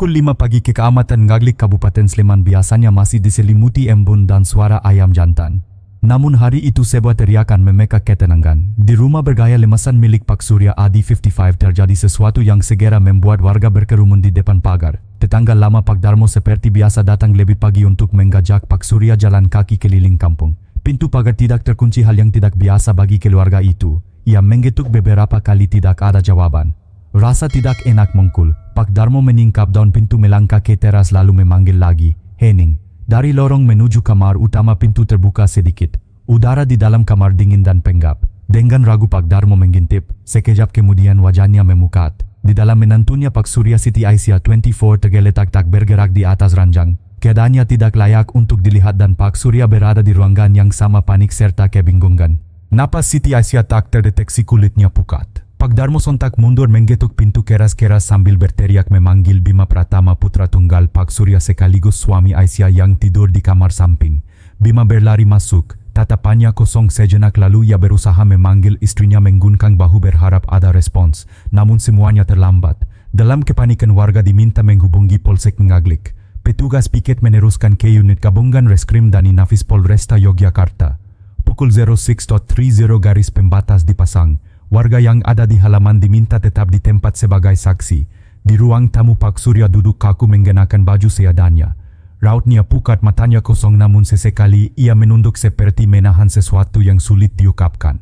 Pukul 5 pagi Kecamatan Ngaglik Kabupaten Sleman biasanya masih diselimuti embun dan suara ayam jantan. Namun hari itu sebuah teriakan memekak ketenangan. Di rumah bergaya lemasan milik Pak Surya Adi 55 terjadi sesuatu yang segera membuat warga berkerumun di depan pagar. Tetangga lama Pak Darmo seperti biasa datang lebih pagi untuk mengajak Pak Surya jalan kaki keliling kampung. Pintu pagar tidak terkunci, hal yang tidak biasa bagi keluarga itu. Ia mengetuk beberapa kali, tidak ada jawaban. Rasa tidak enak mengkul. Pak Darmo meningkap daun pintu, melangkah ke teras lalu memanggil lagi, "Henning." Dari lorong menuju kamar utama pintu terbuka sedikit. Udara di dalam kamar dingin dan penggap. Dengan ragu Pak Darmo mengintip. Sekejap kemudian wajahnya memukat. Di dalam menantunya Pak Surya Siti Aisyah 24 tergeletak tak bergerak di atas ranjang. Keadaannya tidak layak untuk dilihat dan Pak Surya berada di ruangan yang sama, panik serta kebingungan. Napas Siti Aisyah tak terdeteksi, kulitnya pucat. Pak Darmo sontak mundur mengetuk pintu keras-keras sambil berteriak memanggil Bima Pratama, putra tunggal Pak Surya sekaligus suami Aisyah yang tidur di kamar samping. Bima berlari masuk, tatapannya kosong sejenak lalu ia berusaha memanggil istrinya mengguncang bahu berharap ada respons, namun semuanya terlambat. Dalam kepanikan warga diminta menghubungi Polsek Ngaglik. Petugas piket meneruskan ke unit gabungan Reskrim dan Inafis Polresta Yogyakarta. Pukul 06.30 garis pembatas dipasang. Warga yang ada di halaman diminta tetap di tempat sebagai saksi. Di ruang tamu Pak Surya duduk kaku mengenakan baju seadanya. Rautnya pucat, matanya kosong, namun sesekali ia menunduk seperti menahan sesuatu yang sulit diungkapkan.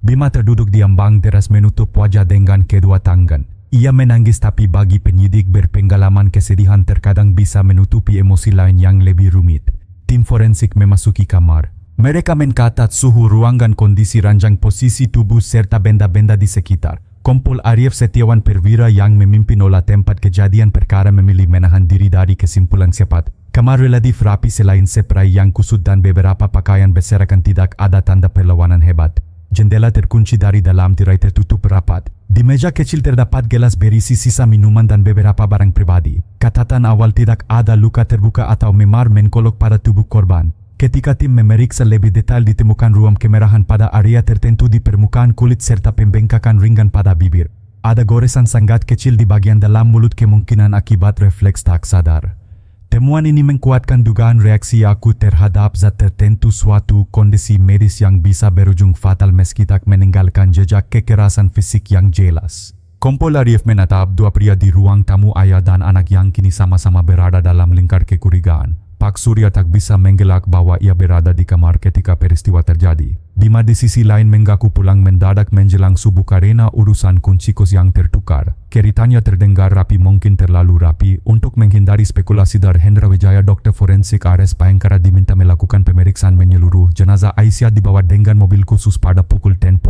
Bima terduduk di ambang teras menutup wajah dengan kedua tangan. Ia menangis, tapi bagi penyidik berpengalaman kesedihan terkadang bisa menutupi emosi lain yang lebih rumit. Tim forensik memasuki kamar. Mereka mencatat suhu ruangan, kondisi ranjang, posisi tubuh, serta benda-benda di sekitar. Kompol Arief Setiawan Perwira yang memimpin olah tempat kejadian perkara memilih menahan diri dari kesimpulan cepat. Kamar relatif rapi, selain spray yang kusut dan beberapa pakaian berserakan tidak ada tanda perlawanan hebat. Jendela terkunci dari dalam, tirai tertutup rapat. Di meja kecil terdapat gelas berisi sisa minuman dan beberapa barang pribadi. Catatan awal, tidak ada luka terbuka atau memar mencolok pada tubuh korban. Ketika tim memeriksa lebih detail, ditemukan ruam kemerahan pada area tertentu di permukaan kulit serta pembengkakan ringan pada bibir. Ada goresan sangat kecil di bagian dalam mulut, kemungkinan akibat refleks tak sadar. Temuan ini menguatkan dugaan reaksi akut terhadap zat tertentu, suatu kondisi medis yang bisa berujung fatal meski tak meninggalkan jejak kekerasan fisik yang jelas. Kompol Arief menatap dua pria di ruang tamu, ayah dan anak yang kini sama-sama berada dalam lingkar kecurigaan. Pak Surya tak bisa mengelak bahwa ia berada di kamar ketika peristiwa terjadi. Bima di sisi lain mengaku pulang mendadak menjelang subuh karena urusan kunci kos yang tertukar. Ceritanya terdengar rapi, mungkin terlalu rapi. Untuk menghindari spekulasi dari Hendra Wijaya, dokter forensik RS Bhayangkara diminta melakukan pemeriksaan menyeluruh. Jenazah Aisyah dibawa dengan mobil khusus pada pukul 10.00.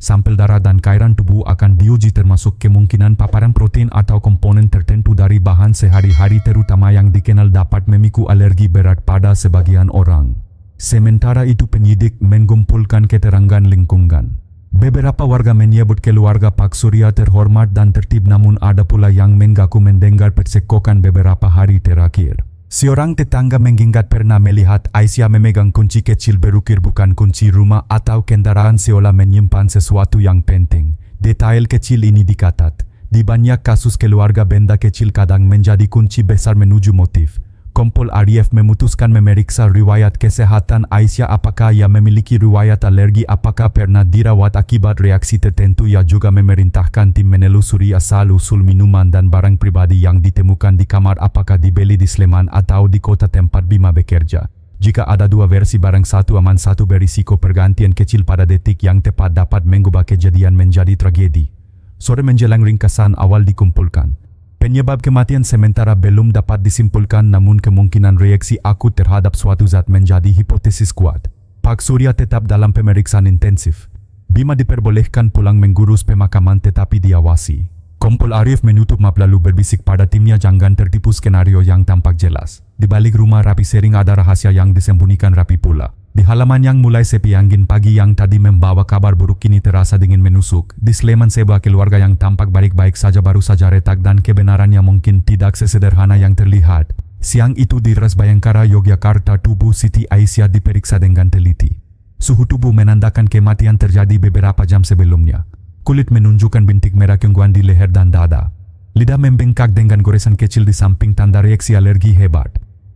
Sampel darah dan cairan tubuh akan diuji, termasuk kemungkinan paparan protein atau komponen tertentu dari bahan sehari-hari, terutama yang dikenal dapat memicu alergi berat pada sebagian orang. Sementara itu penyidik mengumpulkan keterangan lingkungan. Beberapa warga menyebut keluarga Pak Surya terhormat dan tertib, namun ada pula yang mengaku mendengar percekcokan beberapa hari terakhir. Seorang tetangga mengingat pernah melihat Aisyah memegang kunci kecil berukir, bukan kunci rumah atau kendaraan, seolah menyimpan sesuatu yang penting. Detail kecil ini dicatat. Di banyak kasus keluarga, benda kecil kadang menjadi kunci besar menuju motif. Kompol Arief memutuskan memeriksa riwayat kesehatan Aisyah. Apakah ia memiliki riwayat alergi? Apakah pernah dirawat akibat reaksi tertentu? Ia juga memerintahkan tim menelusuri asal-usul minuman dan barang pribadi yang ditemukan di kamar. Apakah dibeli di Sleman atau di kota tempat Bima bekerja? Jika ada dua versi, barang satu aman, satu berisiko. Pergantian kecil pada detik yang tepat dapat mengubah kejadian menjadi tragedi. Sore menjelang ringkasan awal dikumpulkan. Penyebab kematian sementara belum dapat disimpulkan, namun kemungkinan reaksi akut terhadap suatu zat menjadi hipotesis kuat. Pak Surya tetap dalam pemeriksaan intensif. Bima diperbolehkan pulang mengurus pemakaman tetapi diawasi. Kompol Arief menutup map lalu berbisik pada timnya, jangan tertipu skenario yang tampak jelas. Di balik rumah rapi sering ada rahasia yang disembunyikan rapi pula. Di halaman yang mulai sepi, angin pagi yang tadi membawa kabar buruk kini terasa dingin menusuk. Di Sleman, sebuah keluarga yang tampak baik-baik saja baru saja retak, dan kebenarannya mungkin tidak sesederhana yang terlihat. Siang itu di Res Bhayangkara, Yogyakarta, tubuh Siti Aisyah diperiksa dengan teliti. Suhu tubuh menandakan kematian terjadi beberapa jam sebelumnya. Kulit menunjukkan bintik merah keungguan di leher dan dada. Lidah membengkak dengan goresan kecil di samping tanda reaksi alergi hebat.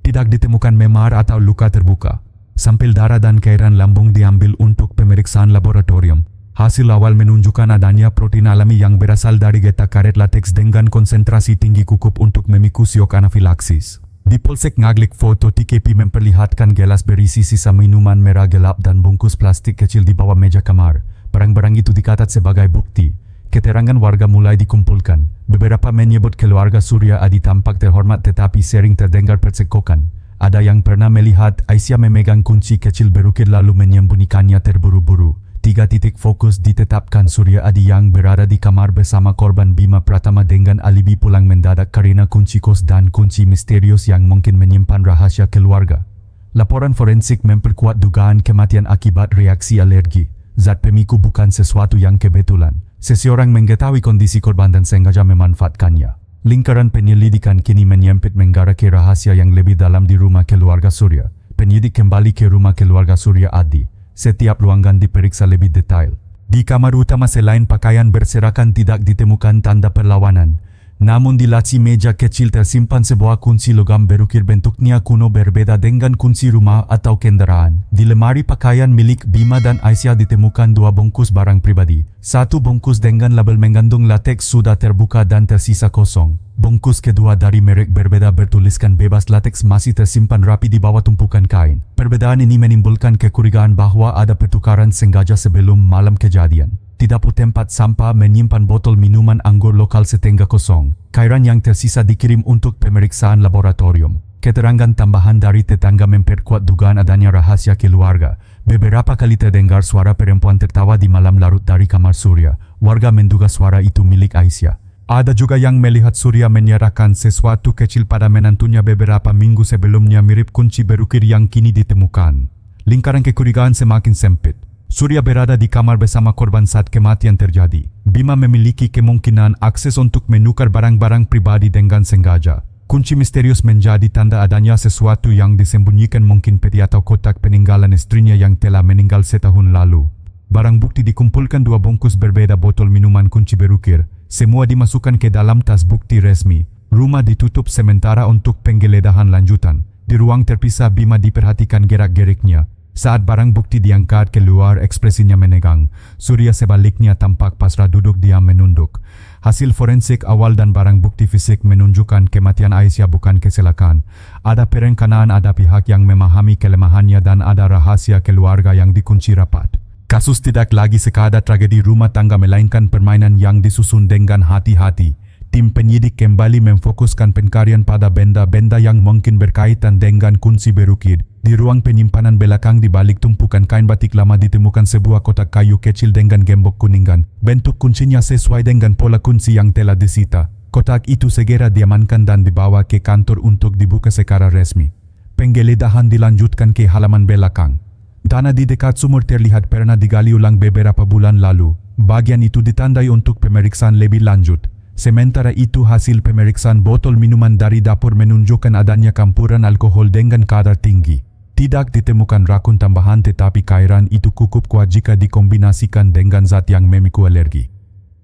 Tidak ditemukan memar atau luka terbuka. Sampel darah dan cairan lambung diambil untuk pemeriksaan laboratorium. Hasil awal menunjukkan adanya protein alami yang berasal dari getah karet lateks dengan konsentrasi tinggi cukup untuk memicu syok anafilaksis. Di Polsek Ngaglik, foto TKP memperlihatkan gelas berisi sisa minuman merah gelap dan bungkus plastik kecil di bawah meja kamar. Barang-barang itu dicatat sebagai bukti. Keterangan warga mulai dikumpulkan. Beberapa menyebut keluarga Surya Adi tampak terhormat tetapi sering terdengar percekcokan. Ada yang pernah melihat Aisyah memegang kunci kecil berukir lalu menyembunyikannya terburu-buru. 3 titik fokus ditetapkan Surya Adi yang berada di kamar bersama korban Bima Pratama dengan alibi pulang mendadak karena kunci kos dan kunci misterius yang mungkin menyimpan rahasia keluarga. Laporan forensik memperkuat dugaan kematian akibat reaksi alergi. Zat pemicu bukan sesuatu yang kebetulan. Seseorang mengetahui kondisi korban dan sengaja memanfaatkannya. Lingkaran penyelidikan kini menyempit menggaraki rahasia yang lebih dalam di rumah keluarga Surya. Penyidik kembali ke rumah keluarga Surya Adi. Setiap ruangan diperiksa lebih detail. Di kamar utama selain pakaian berserakan tidak ditemukan tanda perlawanan. Namun di laci meja kecil tersimpan sebuah kunci logam berukir bentuknya kuno berbeda dengan kunci rumah atau kendaraan. Di lemari pakaian milik Bima dan Aisyah ditemukan 2 bungkus barang pribadi. 1 bungkus dengan label mengandung lateks sudah terbuka dan tersisa kosong. Bungkus kedua dari merek berbeda bertuliskan bebas lateks masih tersimpan rapi di bawah tumpukan kain. Perbedaan ini menimbulkan kecurigaan bahwa ada pertukaran sengaja sebelum malam kejadian. Di dapur tempat sampah menyimpan botol minuman anggur lokal setengah kosong. Cairan yang tersisa dikirim untuk pemeriksaan laboratorium. Keterangan tambahan dari tetangga memperkuat dugaan adanya rahasia keluarga. Beberapa kali terdengar suara perempuan tertawa di malam larut dari kamar Surya. Warga menduga suara itu milik Aisyah. Ada juga yang melihat Surya menyerahkan sesuatu kecil pada menantunya beberapa minggu sebelumnya mirip kunci berukir yang kini ditemukan. Lingkaran kecurigaan semakin sempit. Surya berada di kamar bersama korban saat kematian terjadi. Bima memiliki kemungkinan akses untuk menukar barang-barang pribadi dengan sengaja. Kunci misterius menjadi tanda adanya sesuatu yang disembunyikan, mungkin peti atau kotak peninggalan istrinya yang telah meninggal setahun lalu. Barang bukti dikumpulkan 2 bungkus berbeda botol minuman kunci berukir. Semua dimasukkan ke dalam tas bukti resmi. Rumah ditutup sementara untuk penggeledahan lanjutan. Di ruang terpisah Bima diperhatikan gerak-geriknya. Saat barang bukti diangkat keluar, ekspresinya menegang. Surya sebaliknya tampak pasrah duduk diam menunduk. Hasil forensik awal dan barang bukti fisik menunjukkan kematian Aisyah bukan kecelakaan. Ada perencanaan, ada pihak yang memahami kelemahannya dan ada rahasia keluarga yang dikunci rapat. Kasus tidak lagi sekadar tragedi rumah tangga melainkan permainan yang disusun dengan hati-hati. Tim penyidik kembali memfokuskan pencarian pada benda-benda yang mungkin berkaitan dengan kunci berukir. Di ruang penyimpanan belakang di balik tumpukan kain batik lama ditemukan sebuah kotak kayu kecil dengan gembok kuningan. Bentuk kuncinya sesuai dengan pola kunci yang telah disita. Kotak itu segera diamankan dan dibawa ke kantor untuk dibuka secara resmi. Penggeledahan dilanjutkan ke halaman belakang. Tanah di dekat sumur terlihat pernah digali ulang beberapa bulan lalu. Bagian itu ditandai untuk pemeriksaan lebih lanjut. Sementara itu hasil pemeriksaan botol minuman dari dapur menunjukkan adanya campuran alkohol dengan kadar tinggi. Tidak ditemukan racun tambahan tetapi cairan itu cukup kuat jika dikombinasikan dengan zat yang memicu alergi.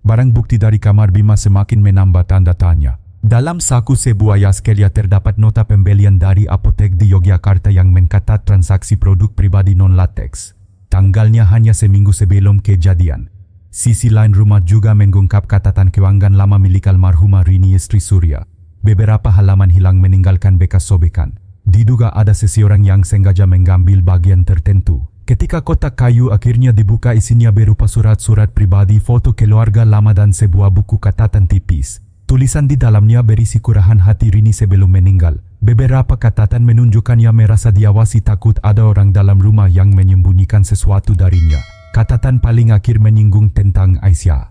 Barang bukti dari kamar Bima semakin menambah tanda tanya. Dalam saku sebuah Yaskelia terdapat nota pembelian dari apotek di Yogyakarta yang mencatat transaksi produk pribadi non-latex. Tanggalnya hanya seminggu sebelum kejadian. Sisi lain rumah juga mengungkap catatan keuangan lama milik almarhumah Rini istri Surya. Beberapa halaman hilang meninggalkan bekas sobekan. Diduga ada seseorang yang sengaja mengambil bagian tertentu. Ketika kotak kayu akhirnya dibuka, isinya berupa surat-surat pribadi, foto keluarga lama dan sebuah buku catatan tipis. Tulisan di dalamnya berisi curahan hati Rini sebelum meninggal. Beberapa catatan menunjukkan ia merasa diawasi, takut ada orang dalam rumah yang menyembunyikan sesuatu darinya. Catatan paling akhir menyinggung tentang Aisyah.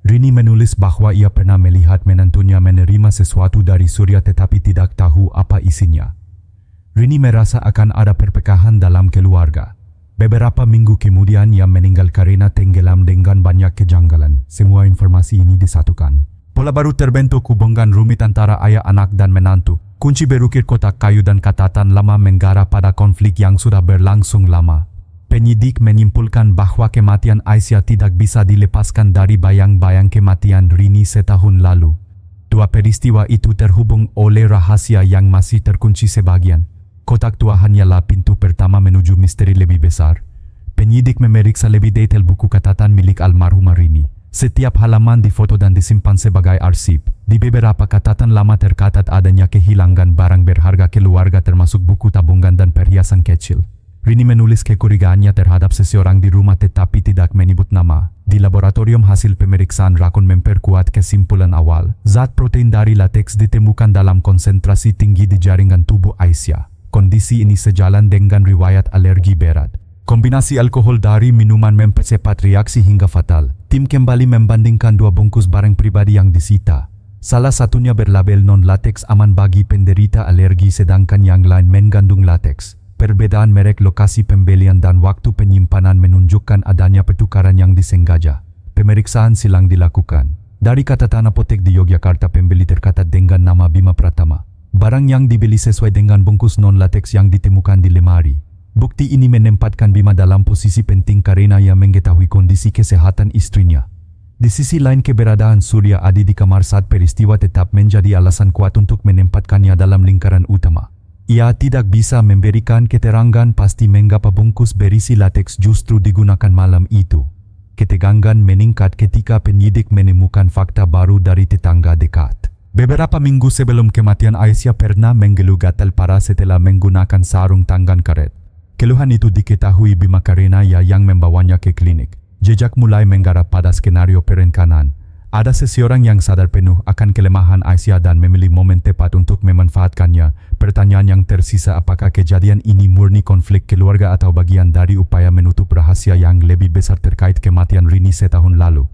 Rini menulis bahwa ia pernah melihat menantunya menerima sesuatu dari Surya tetapi tidak tahu apa isinya. Rini merasa akan ada perpecahan dalam keluarga. Beberapa minggu kemudian ia meninggal karena tenggelam dengan banyak kejanggalan. Semua informasi ini disatukan. Pola baru terbentuk, hubungan rumit antara ayah, anak dan menantu. Kunci berukir, kotak kayu dan catatan lama mengarah pada konflik yang sudah berlangsung lama. Penyidik menyimpulkan bahwa kematian Aisyah tidak bisa dilepaskan dari bayang-bayang kematian Rini setahun lalu. Kedua peristiwa itu terhubung oleh rahasia yang masih terkunci sebagian. Kotak tua hanyalah pintu pertama menuju misteri lebih besar. Penyidik memeriksa lebih detail buku catatan milik almarhumah Rini. Setiap halaman difoto dan disimpan sebagai arsip. Di beberapa catatan lama tercatat adanya kehilangan barang berharga keluarga termasuk buku tabungan dan perhiasan kecil. Rini menulis kecurigaannya terhadap seseorang di rumah tetapi tidak menyebut nama. Di laboratorium hasil pemeriksaan rakun memperkuat kesimpulan awal. Zat protein dari lateks ditemukan dalam konsentrasi tinggi di jaringan tubuh Aisyah. Kondisi ini sejalan dengan riwayat alergi berat. Kombinasi alkohol dari minuman mempercepat reaksi hingga fatal. Tim kembali membandingkan dua bungkus barang pribadi yang disita. Salah satunya berlabel non-lateks aman bagi penderita alergi sedangkan yang lain mengandung lateks. Perbedaan merek, lokasi pembelian dan waktu penyimpanan menunjukkan adanya pertukaran yang disengaja. Pemeriksaan silang dilakukan. Dari catatan apotek di Yogyakarta, pembeli tercatat dengan nama Bima Pratama. Barang yang dibeli sesuai dengan bungkus non-lateks yang ditemukan di lemari. Bukti ini menempatkan Bima dalam posisi penting karena ia mengetahui kondisi kesehatan istrinya. Di sisi lain, keberadaan Surya Adi di kamar saat peristiwa tetap menjadi alasan kuat untuk menempatkannya dalam lingkaran utama. Ia tidak bisa memberikan keterangan pasti mengapa bungkus berisi lateks justru digunakan malam itu. Ketegangan meningkat ketika penyidik menemukan fakta baru dari tetangga dekat. Beberapa minggu sebelum kematian, Aisyah pernah mengeluh gatal parah setelah menggunakan sarung tangan karet. Keluhan itu diketahui Bima karena ia yang membawanya ke klinik. Jejak mulai menggarap pada skenario perencanaan. Ada seseorang yang sadar penuh akan kelemahan Aisyah dan memilih momen tepat untuk memanfaatkannya. Pertanyaan yang tersisa, apakah kejadian ini murni konflik keluarga atau bagian dari upaya menutup rahasia yang lebih besar terkait kematian Rini setahun lalu?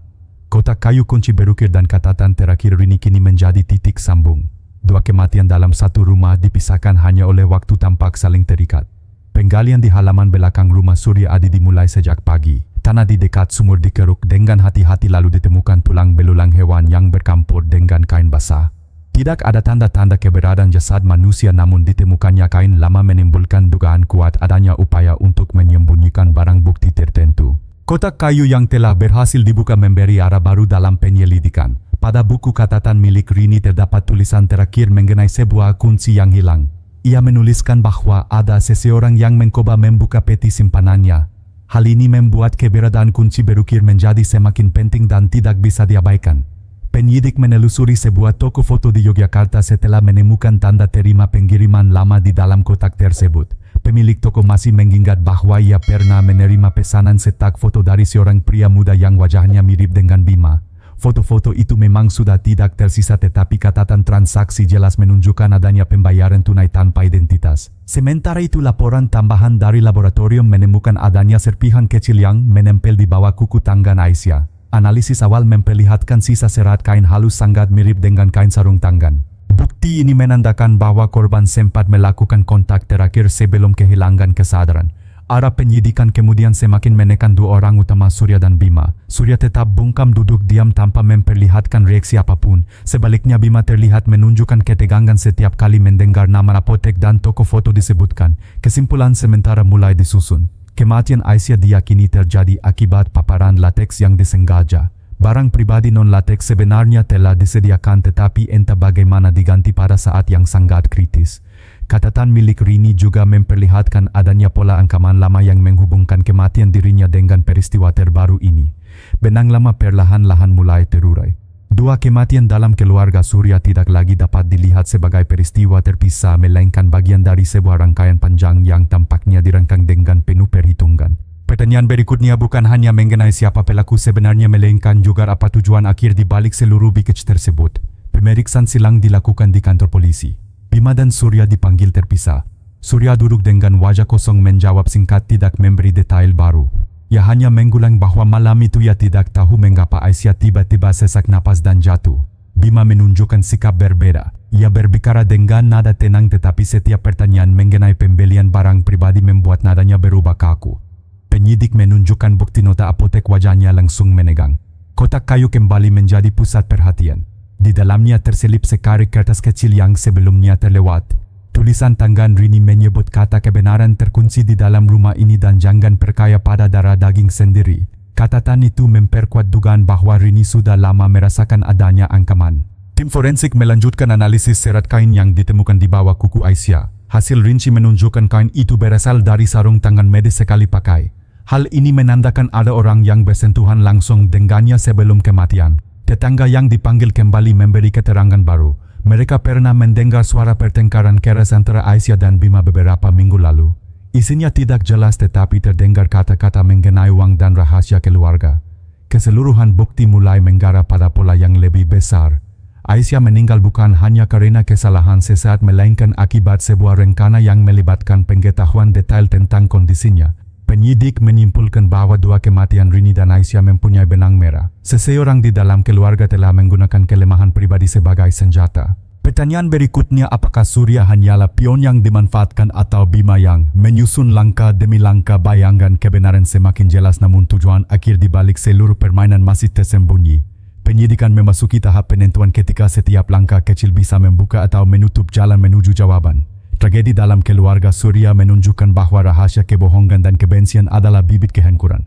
Kotak kayu kunci berukir dan catatan terakhir Rini kini menjadi titik sambung. Dua kematian dalam satu rumah dipisahkan hanya oleh waktu tampak saling terikat. Penggalian di halaman belakang rumah Surya Adi dimulai sejak pagi. Tanah di dekat sumur dikeruk dengan hati-hati lalu ditemukan tulang belulang hewan yang bercampur dengan kain basah. Tidak ada tanda-tanda keberadaan jasad manusia, namun ditemukannya kain lama menimbulkan dugaan kuat adanya upaya untuk menyembunyikan barang bukti tertentu. Kotak kayu yang telah berhasil dibuka memberi arah baru dalam penyelidikan. Pada buku catatan milik Rini terdapat tulisan terakhir mengenai sebuah kunci yang hilang. Ia menuliskan bahwa ada seseorang yang mencoba membuka peti simpanannya. Hal ini membuat keberadaan kunci berukir menjadi semakin penting dan tidak bisa diabaikan. Penyidik menelusuri sebuah toko foto di Yogyakarta setelah menemukan tanda terima pengiriman lama di dalam kotak tersebut. Pemilik toko masih mengingat bahwa ia pernah menerima pesanan setak foto dari seorang pria muda yang wajahnya mirip dengan Bima. Foto-foto itu memang sudah tidak tersisa tetapi catatan transaksi jelas menunjukkan adanya pembayaran tunai tanpa identitas. Sementara itu, laporan tambahan dari laboratorium menemukan adanya serpihan kecil yang menempel di bawah kuku tangan Aisyah. Analisis awal memperlihatkan sisa serat kain halus sangat mirip dengan kain sarung tangan. Bukti ini menandakan bahwa korban sempat melakukan kontak terakhir sebelum kehilangan kesadaran. Arah penyidikan kemudian semakin menekan dua orang utama, Surya dan Bima. Surya tetap bungkam duduk diam tanpa memperlihatkan reaksi apapun. Sebaliknya, Bima terlihat menunjukkan ketegangan setiap kali mendengar nama apotek dan toko foto disebutkan. Kesimpulan sementara mulai disusun. Kematian Aisyah diyakini terjadi akibat paparan lateks yang disengaja. Barang pribadi non-lateks sebenarnya telah disediakan tetapi entah bagaimana diganti pada saat yang sangat kritis. Catatan milik Rini juga memperlihatkan adanya pola ancaman lama yang menghubungkan kematian dirinya dengan peristiwa terbaru ini. Benang lama perlahan-lahan mulai terurai. Dua kematian dalam keluarga Surya tidak lagi dapat dilihat sebagai peristiwa terpisah, melainkan bagian dari sebuah rangkaian panjang yang tampaknya dirancang dengan penuh perhitungan. Pertanyaan berikutnya bukan hanya mengenai siapa pelaku sebenarnya, melainkan juga apa tujuan akhir di balik seluruh bikej tersebut. Pemeriksaan silang dilakukan di kantor polisi. Bima dan Surya dipanggil terpisah. Surya duduk dengan wajah kosong menjawab singkat, tidak memberi detail baru. Ia hanya mengulang bahwa malam itu ia tidak tahu mengapa Aisyah tiba-tiba sesak napas dan jatuh. Bima menunjukkan sikap berbeda. Ia berbicara dengan nada tenang tetapi setiap pertanyaan mengenai pembelian barang pribadi membuat nadanya berubah kaku. Penyidik menunjukkan bukti nota apotek, wajahnya langsung menegang. Kotak kayu kembali menjadi pusat perhatian. Di dalamnya terselip sekarik kertas kecil yang sebelumnya terlewat. Tulisan tangan Rini menyebut kata kebenaran terkunci di dalam rumah ini dan jangan percaya pada darah daging sendiri. Catatan itu memperkuat dugaan bahwa Rini sudah lama merasakan adanya ancaman. Tim forensik melanjutkan analisis serat kain yang ditemukan di bawah kuku Aisyah. Hasil rinci menunjukkan kain itu berasal dari sarung tangan medis sekali pakai. Hal ini menandakan ada orang yang bersentuhan langsung dengannya sebelum kematian. Tetangga yang dipanggil kembali memberi keterangan baru. Mereka pernah mendengar suara pertengkaran keras antara Aisyah dan Bima beberapa minggu lalu. Isinya tidak jelas tetapi terdengar kata-kata mengenai uang dan rahasia keluarga. Keseluruhan bukti mulai mengarah pada pola yang lebih besar. Aisyah meninggal bukan hanya karena kesalahan sesaat melainkan akibat sebuah rencana yang melibatkan pengetahuan detail tentang kondisinya. Penyidik menyimpulkan bahwa dua kematian Rini dan Aisyah mempunyai benang merah. Seseorang di dalam keluarga telah menggunakan kelemahan pribadi sebagai senjata. Pertanyaan berikutnya, apakah Surya hanyalah pion yang dimanfaatkan atau Bima yang menyusun langkah demi langkah? Bayangan kebenaran semakin jelas namun tujuan akhir di balik seluruh permainan masih tersembunyi. Penyidikan memasuki tahap penentuan ketika setiap langkah kecil bisa membuka atau menutup jalan menuju jawaban. Tragedi dalam keluarga Surya menunjukkan bahwa rahasia kebohongan dan kebencian adalah bibit kehancuran.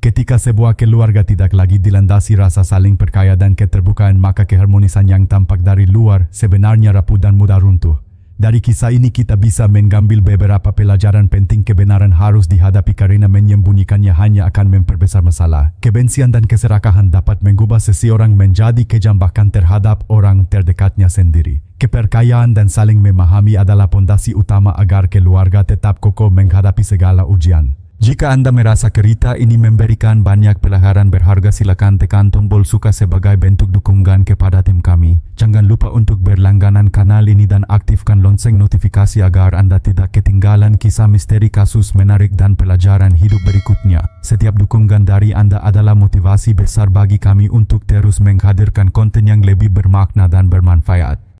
Ketika sebuah keluarga tidak lagi dilandasi rasa saling percaya dan keterbukaan, maka keharmonisan yang tampak dari luar sebenarnya rapuh dan mudah runtuh. Dari kisah ini kita bisa mengambil beberapa pelajaran penting. Kebenaran harus dihadapi karena menyembunyikannya hanya akan memperbesar masalah. Kebencian dan keserakahan dapat mengubah seseorang menjadi kejam bahkan terhadap orang terdekatnya sendiri. Kepercayaan dan saling memahami adalah pondasi utama agar keluarga tetap kokoh menghadapi segala ujian. Jika Anda merasa cerita ini memberikan banyak pelajaran berharga, silakan tekan tombol suka sebagai bentuk dukungan kepada tim kami. Jangan lupa untuk berlangganan kanal ini dan aktifkan lonceng notifikasi agar Anda tidak ketinggalan kisah misteri, kasus menarik dan pelajaran hidup berikutnya. Setiap dukungan dari Anda adalah motivasi besar bagi kami untuk terus menghadirkan konten yang lebih bermakna dan bermanfaat.